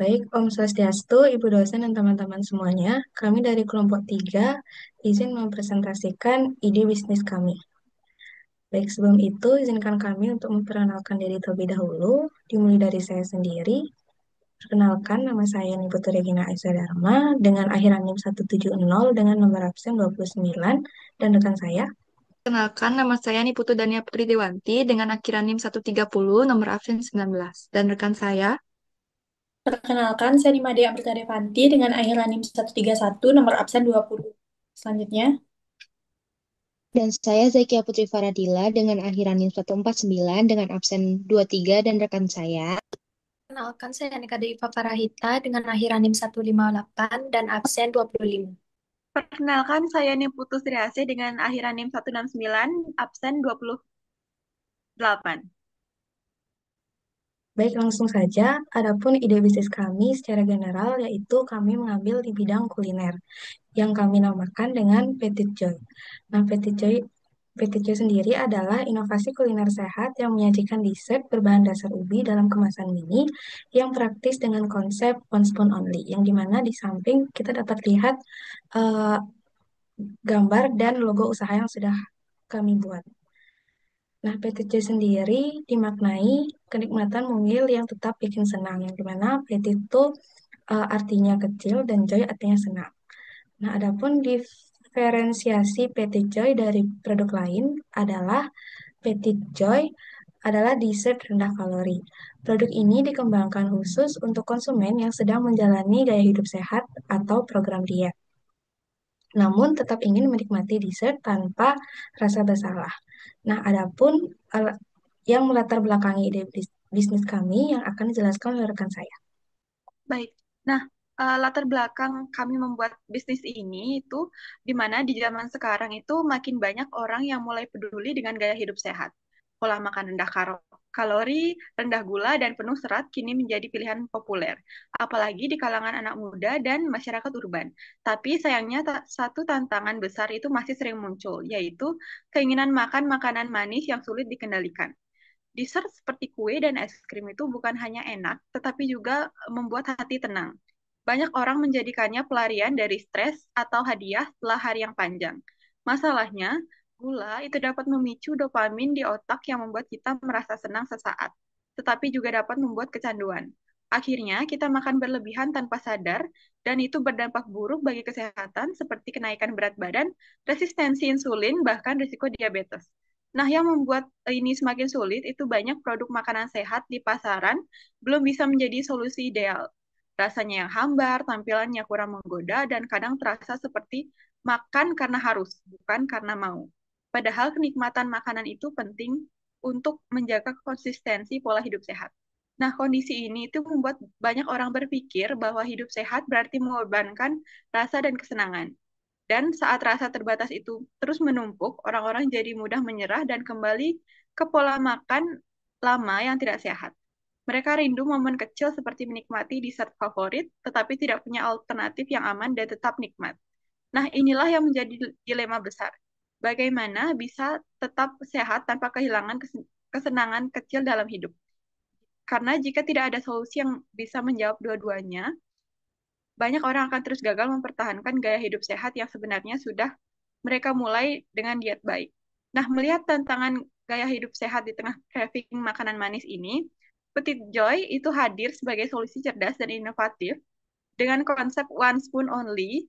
Baik, Om Swastiastu, Ibu dosen dan teman-teman semuanya, kami dari kelompok 3 izin mempresentasikan ide bisnis kami. Baik, sebelum itu izinkan kami untuk memperkenalkan diri terlebih dahulu, dimulai dari saya sendiri. Perkenalkan, nama saya Niputu Regina Aisyah dengan akhiran NIM 170 dengan nomor absen 29 dan rekan saya. Kenalkan, nama saya Niputu Dania Putri Dewanti dengan akhiran NIM 130, nomor absen 19. Dan rekan saya, Perkenalkan, saya Nimade Amrita Devanti dengan akhiran NIM 131 nomor absen 20. Selanjutnya, Dan saya Zakia Putri Faradila dengan akhiran NIM 149 dengan absen 23 dan rekan saya. Kenalkan, saya Anika Dewi Farahita dengan akhiran NIM 158 dan absen 25. Perkenalkan, saya Niputu Sriasih dengan akhiran NIM 169, absen 28. Baik, langsung saja. Adapun ide bisnis kami secara general yaitu kami mengambil di bidang kuliner yang kami namakan dengan Petit Joy. Nah, Petit Joy sendiri adalah inovasi kuliner sehat yang menyajikan dessert berbahan dasar ubi dalam kemasan mini yang praktis dengan konsep one spoon only, yang dimana di samping kita dapat lihat eh, gambar dan logo usaha yang sudah kami buat. Nah, PTC sendiri dimaknai kenikmatan mungil yang tetap bikin senang, yang dimana petit itu artinya kecil dan joy artinya senang. Nah, adapun diferensiasi Petit Joy dari produk lain adalah Petit Joy adalah dessert rendah kalori. Produk ini dikembangkan khusus untuk konsumen yang sedang menjalani gaya hidup sehat atau program diet, namun tetap ingin menikmati dessert tanpa rasa bersalah. Nah, adapun yang melatar belakangi ide bisnis kami yang akan dijelaskan oleh rekan saya. Baik. Nah, latar belakang kami membuat bisnis ini itu di mana di zaman sekarang itu makin banyak orang yang mulai peduli dengan gaya hidup sehat. Pola makan rendah kalori, rendah gula, dan penuh serat kini menjadi pilihan populer, apalagi di kalangan anak muda dan masyarakat urban. Tapi sayangnya satu tantangan besar itu masih sering muncul, yaitu keinginan makan makanan manis yang sulit dikendalikan. Dessert seperti kue dan es krim itu bukan hanya enak, tetapi juga membuat hati tenang. Banyak orang menjadikannya pelarian dari stres atau hadiah setelah hari yang panjang. Masalahnya, gula itu dapat memicu dopamin di otak yang membuat kita merasa senang sesaat, tetapi juga dapat membuat kecanduan. Akhirnya, kita makan berlebihan tanpa sadar, dan itu berdampak buruk bagi kesehatan seperti kenaikan berat badan, resistensi insulin, bahkan risiko diabetes. Nah, yang membuat ini semakin sulit itu banyak produk makanan sehat di pasaran belum bisa menjadi solusi ideal. Rasanya yang hambar, tampilannya kurang menggoda, dan kadang terasa seperti makan karena harus, bukan karena mau. Padahal kenikmatan makanan itu penting untuk menjaga konsistensi pola hidup sehat. Nah, kondisi ini itu membuat banyak orang berpikir bahwa hidup sehat berarti mengorbankan rasa dan kesenangan. Dan saat rasa terbatas itu terus menumpuk, orang-orang jadi mudah menyerah dan kembali ke pola makan lama yang tidak sehat. Mereka rindu momen kecil seperti menikmati dessert favorit, tetapi tidak punya alternatif yang aman dan tetap nikmat. Nah, inilah yang menjadi dilema besar. Bagaimana bisa tetap sehat tanpa kehilangan kesenangan kecil dalam hidup? Karena jika tidak ada solusi yang bisa menjawab dua-duanya, banyak orang akan terus gagal mempertahankan gaya hidup sehat yang sebenarnya sudah mereka mulai dengan diet baik. Nah, melihat tantangan gaya hidup sehat di tengah craving makanan manis ini, Petit Joy itu hadir sebagai solusi cerdas dan inovatif dengan konsep one spoon only.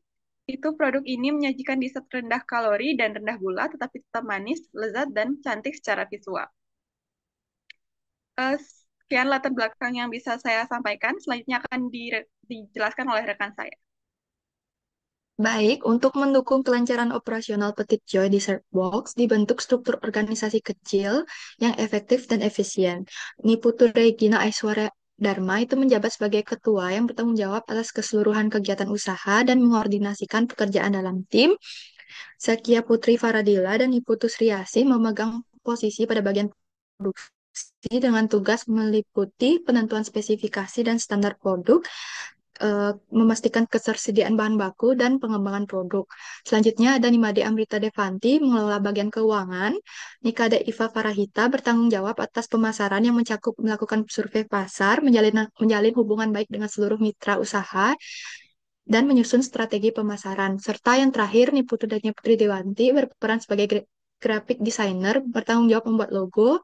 Itu produk ini menyajikan dessert rendah kalori dan rendah gula, tetapi tetap manis, lezat, dan cantik secara visual. Sekian latar belakang yang bisa saya sampaikan. Selanjutnya akan dijelaskan oleh rekan saya. baik, untuk mendukung kelancaran operasional Petit Joy Dessert Box, dibentuk struktur organisasi kecil yang efektif dan efisien. Niputu Regina Aiswara Dharma itu menjabat sebagai ketua yang bertanggung jawab atas keseluruhan kegiatan usaha dan mengordinasikan pekerjaan dalam tim. Zakia Putri Faradila dan Niputu Sriasih memegang posisi pada bagian produksi dengan tugas meliputi penentuan spesifikasi dan standar produk, memastikan ketersediaan bahan baku dan pengembangan produk. Selanjutnya ada Nimade Amrita Devanti mengelola bagian keuangan. Nikade Iva Farahita bertanggung jawab atas pemasaran yang mencakup melakukan survei pasar, menjalin hubungan baik dengan seluruh mitra usaha, dan menyusun strategi pemasaran. Serta yang terakhir, Niputu dan Putri Dewanti berperan sebagai graphic designer, bertanggung jawab membuat logo,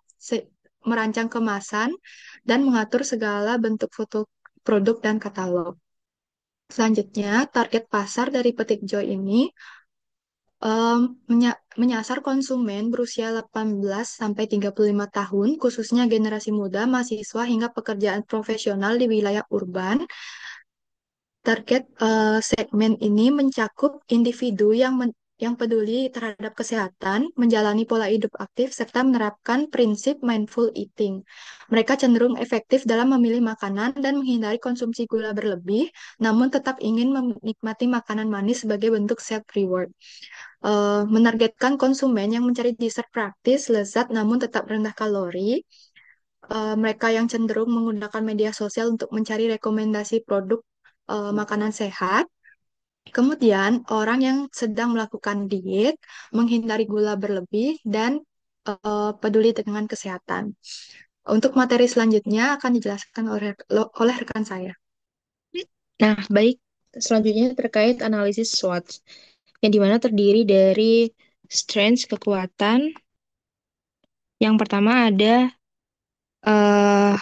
merancang kemasan, dan mengatur segala bentuk foto produk dan katalog. Selanjutnya, target pasar dari Petik Joy ini menyasar konsumen berusia 18 sampai 35 tahun, khususnya generasi muda, mahasiswa, hingga pekerjaan profesional di wilayah urban. Target segmen ini mencakup individu yang peduli terhadap kesehatan, menjalani pola hidup aktif, serta menerapkan prinsip mindful eating. Mereka cenderung efektif dalam memilih makanan dan menghindari konsumsi gula berlebih, namun tetap ingin menikmati makanan manis sebagai bentuk self-reward. Menargetkan konsumen yang mencari dessert praktis, lezat, namun tetap rendah kalori. Mereka yang cenderung menggunakan media sosial untuk mencari rekomendasi produk makanan sehat. Kemudian, orang yang sedang melakukan diet, menghindari gula berlebih, dan peduli dengan kesehatan. Untuk materi selanjutnya akan dijelaskan oleh rekan saya. Nah, baik. Selanjutnya terkait analisis SWOT, yang dimana terdiri dari strengths, kekuatan. Yang pertama ada eh,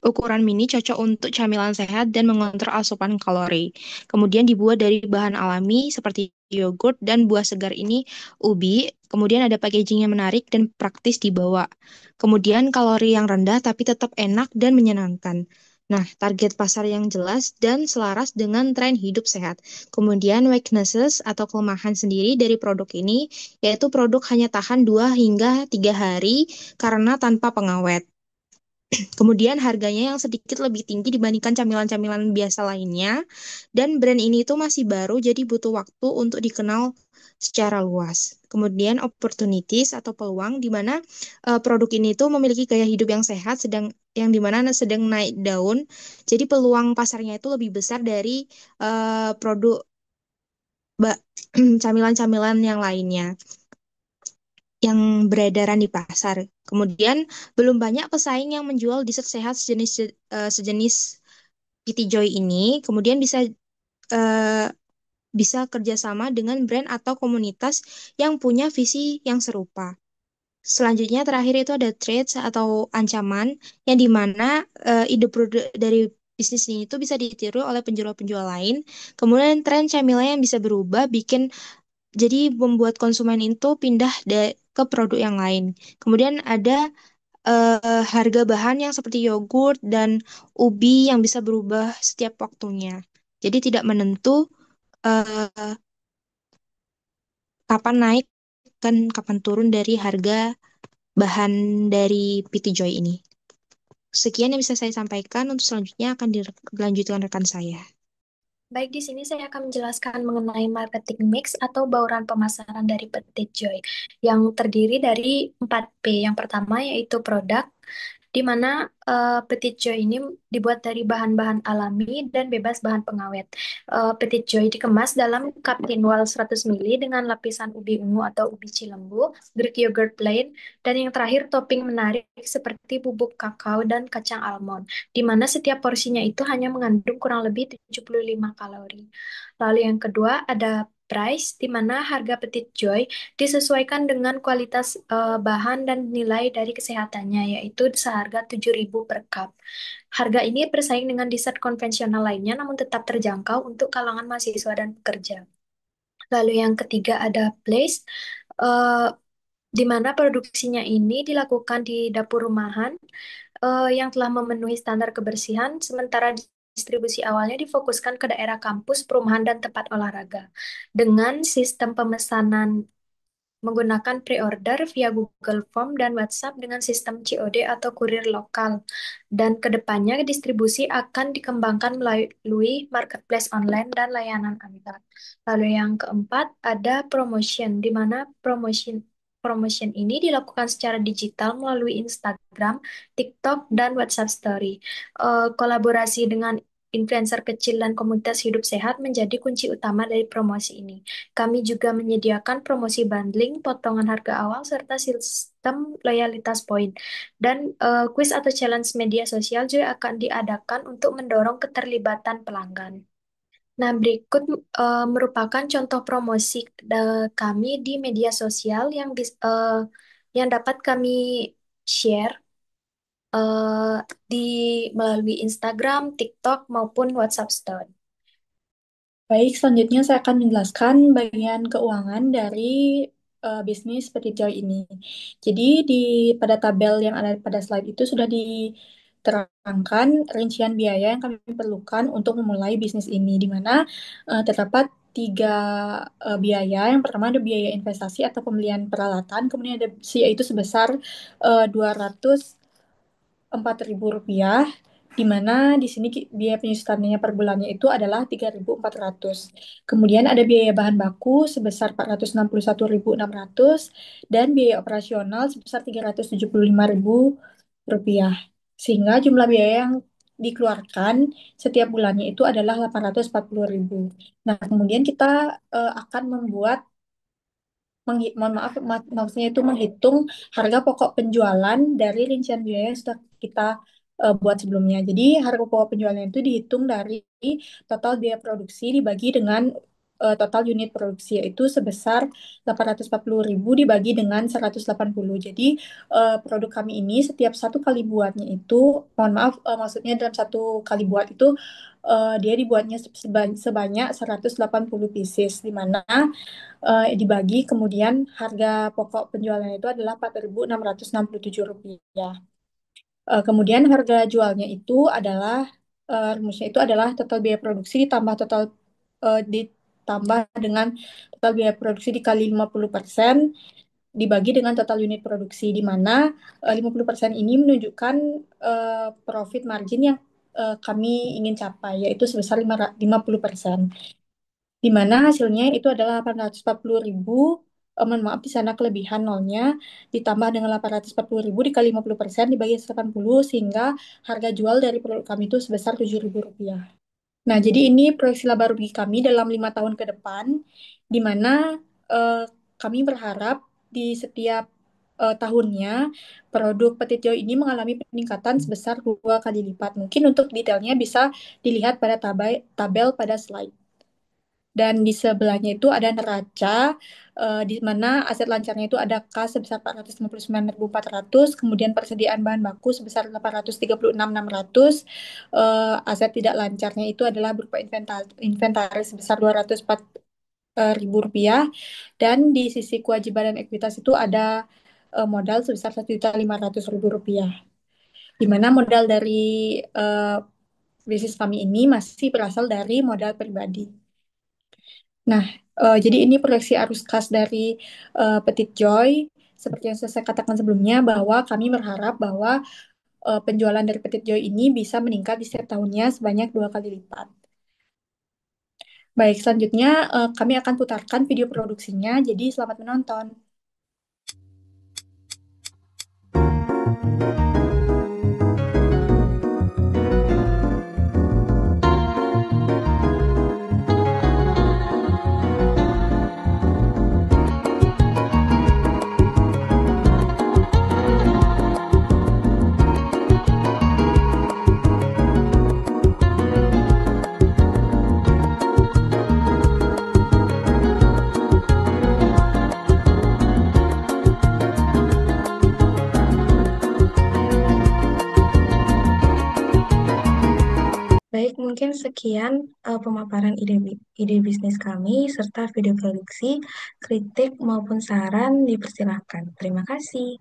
ukuran mini cocok untuk camilan sehat dan mengontrol asupan kalori. Kemudian dibuat dari bahan alami seperti yogurt dan buah segar ini ubi. Kemudian ada packaging yang menarik dan praktis dibawa. Kemudian kalori yang rendah tapi tetap enak dan menyenangkan. Nah, target pasar yang jelas dan selaras dengan tren hidup sehat. Kemudian weaknesses atau kelemahan sendiri dari produk ini, yaitu produk hanya tahan 2 hingga 3 hari karena tanpa pengawet. Kemudian harganya yang sedikit lebih tinggi dibandingkan camilan-camilan biasa lainnya. Dan brand ini tuh masih baru, jadi butuh waktu untuk dikenal secara luas. Kemudian opportunities atau peluang di mana produk ini tuh memiliki gaya hidup yang sehat, yang di mana sedang naik daun. Jadi peluang pasarnya itu lebih besar dari produk camilan-camilan yang lainnya yang beredaran di pasar. Kemudian belum banyak pesaing yang menjual dessert sehat sejenis PT Joy ini. Kemudian eh, bisa kerjasama dengan brand atau komunitas yang punya visi yang serupa. Selanjutnya terakhir itu ada threats atau ancaman yang dimana ide produk dari bisnis ini itu bisa ditiru oleh penjual-penjual lain. Kemudian tren camilan yang bisa berubah jadi membuat konsumen itu pindah ke produk yang lain. Kemudian ada harga bahan yang seperti yogurt dan ubi yang bisa berubah setiap waktunya. Jadi tidak menentu eh, kapan naik dan kapan turun dari harga bahan dari PT Joy ini. Sekian yang bisa saya sampaikan. Untuk selanjutnya akan dilanjutkan rekan saya. Baik, di sini saya akan menjelaskan mengenai marketing mix atau bauran pemasaran dari Petit Joy yang terdiri dari 4P. Yang pertama yaitu produk, di mana Petit Joy ini dibuat dari bahan-bahan alami dan bebas bahan pengawet. Petit Joy dikemas dalam cup thinwall 100 ml dengan lapisan ubi ungu atau ubi cilembu, Greek yogurt plain, dan yang terakhir topping menarik seperti bubuk kakao dan kacang almond, di mana setiap porsinya itu hanya mengandung kurang lebih 75 kalori. Lalu yang kedua ada price, di mana harga Petit Joy disesuaikan dengan kualitas bahan dan nilai dari kesehatannya, yaitu seharga 7.000 per cup. Harga ini bersaing dengan dessert konvensional lainnya, namun tetap terjangkau untuk kalangan mahasiswa dan pekerja. Lalu yang ketiga ada place, eh, di mana produksinya ini dilakukan di dapur rumahan yang telah memenuhi standar kebersihan, sementara distribusi awalnya difokuskan ke daerah kampus, perumahan, dan tempat olahraga. Dengan sistem pemesanan menggunakan pre-order via Google Form dan WhatsApp dengan sistem COD atau kurir lokal. Dan kedepannya distribusi akan dikembangkan melalui marketplace online dan layanan antar. Lalu yang keempat ada promotion, di mana promotion ini dilakukan secara digital melalui Instagram, TikTok, dan WhatsApp Story. Kolaborasi dengan influencer kecil dan komunitas hidup sehat menjadi kunci utama dari promosi ini. Kami juga menyediakan promosi bundling, potongan harga awal, serta sistem loyalitas poin. Dan kuis atau challenge media sosial juga akan diadakan untuk mendorong keterlibatan pelanggan. Nah, berikut merupakan contoh promosi kami di media sosial yang dapat kami share eh, di melalui Instagram, TikTok, maupun WhatsApp Story. Baik, selanjutnya saya akan menjelaskan bagian keuangan dari bisnis Petit Joy ini. Jadi pada tabel yang ada pada slide itu sudah diterangkan rincian biaya yang kami perlukan untuk memulai bisnis ini, di mana terdapat tiga biaya. Yang pertama ada biaya investasi atau pembelian peralatan, kemudian ada yaitu sebesar Rp204.000, di mana di sini biaya penyusutannya per bulannya itu adalah 3.400. Kemudian ada biaya bahan baku sebesar 461.600 dan biaya operasional sebesar 375.000 rupiah. Sehingga jumlah biaya yang dikeluarkan setiap bulannya itu adalah 840.000. Nah, kemudian kita akan membuat mohon maaf, maksudnya itu menghitung harga pokok penjualan dari rincian biaya yang sudah kita buat sebelumnya. Jadi harga pokok penjualan itu dihitung dari total biaya produksi dibagi dengan total unit produksi, yaitu sebesar 840.000 dibagi dengan 180. Jadi produk kami ini setiap satu kali buatnya itu, mohon maaf, maksudnya dalam satu kali buat itu dia dibuatnya sebanyak 180 pieces, di mana dibagi kemudian harga pokok penjualannya itu adalah Rp4.667. Kemudian harga jualnya itu adalah rumusnya itu adalah total biaya produksi ditambah dengan total biaya produksi dikali 50% dibagi dengan total unit produksi, di mana 50% ini menunjukkan profit margin yang kami ingin capai, yaitu sebesar 50%, di mana hasilnya itu adalah 840.000. Mohon maaf, di sana kelebihan nolnya, ditambah dengan 840.000 dikali 50% dibagi 80, sehingga harga jual dari produk kami itu sebesar Rp7.000. Nah, jadi ini proyeksi laba rugi kami dalam 5 tahun ke depan, di mana eh, kami berharap di setiap tahunnya produk Petit Joy ini mengalami peningkatan sebesar 2 kali lipat. Mungkin untuk detailnya bisa dilihat pada tabel pada slide. Dan di sebelahnya itu ada neraca, di mana aset lancarnya itu ada kas sebesar 459.400, kemudian persediaan bahan baku sebesar 836.600, aset tidak lancarnya itu adalah berupa inventaris sebesar 204.000 rupiah, dan di sisi kewajiban dan ekuitas itu ada modal sebesar 1.500.000 rupiah, di mana modal dari uh, bisnis kami ini masih berasal dari modal pribadi. Nah, jadi ini proyeksi arus kas dari Petit Joy. Seperti yang saya katakan sebelumnya, bahwa kami berharap bahwa penjualan dari Petit Joy ini bisa meningkat di setiap tahunnya sebanyak 2 kali lipat. Baik, selanjutnya kami akan putarkan video produksinya, jadi selamat menonton. Baik, mungkin sekian pemaparan ide bisnis kami serta video produksi, kritik maupun saran dipersilahkan. Terima kasih.